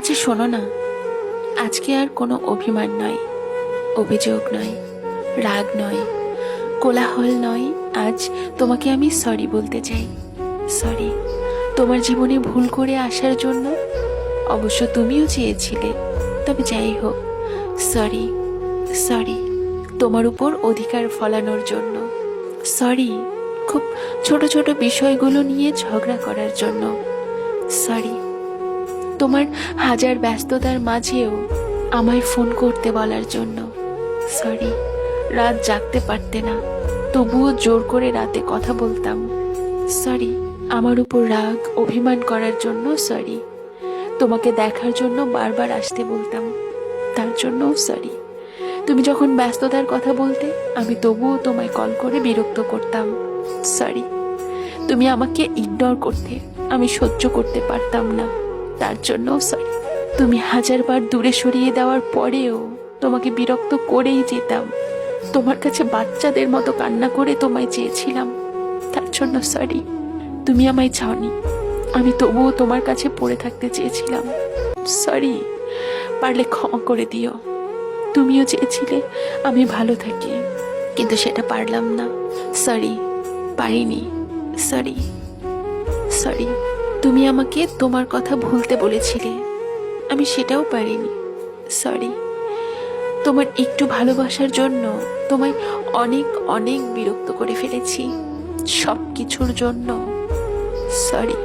আচ্ছা শোনো না, আজকে আর কোনো অভিমান নয়, অভিযোগ নয়, রাগ নয়, কোলাহল নয়। আজ তোমাকে আমি সরি বলতে চাই। সরি তোমার জীবনে ভুল করে আসার জন্য। অবশ্য তুমিও চেয়েছিলে, তবে যাই হোক, সরি। সরি তোমার উপর অধিকার ফলানোর জন্য। সরি খুব ছোট ছোট বিষয়গুলো নিয়ে ঝগড়া করার জন্য। সরি তোমার হাজার ব্যস্ততার মাঝেও আমায় ফোন করতে বলার জন্য। সরি রাত জাগতে পারতে না, তবুও জোর করে রাতে কথা বলতাম। সরি আমার উপর রাগ অভিমান করার জন্য। সরি তোমাকে দেখার জন্য বারবার আসতে বলতাম, তার জন্যও সরি। তুমি যখন ব্যস্ততার কথা বলতে, আমি তবুও তোমায় কল করে বিরক্ত করতাম। সরি তুমি আমাকে ইগনোর করতে, আমি সহ্য করতে পারতাম না, তার জন্যও সরি। তুমি হাজারবার দূরে সরিয়ে দেওয়ার পরেও তোমাকে বিরক্ত করেই যেতাম। তোমার কাছে বাচ্চাদের মতো কান্না করে তোমায় চেয়েছিলাম, তার জন্য সরি। তুমি আমায় চাওনি, আমি তবুও তোমার কাছে পড়ে থাকতে চেয়েছিলাম। সরি পারলে ক্ষমা করে দিও। তুমিও চেয়েছিলে আমি ভালো থাকি, কিন্তু সেটা পারলাম না। সরি পারিনি। সরি। সরি তুমি আমাকে তোমার কথা ভুলতে বলেছিলে, আমি সেটাও পারিনি। সরি তোমার একটু ভালোবাসার জন্য তোমায় অনেক অনেক বিরক্ত করে ফেলেছি, সব কিছুর জন্য। সরি।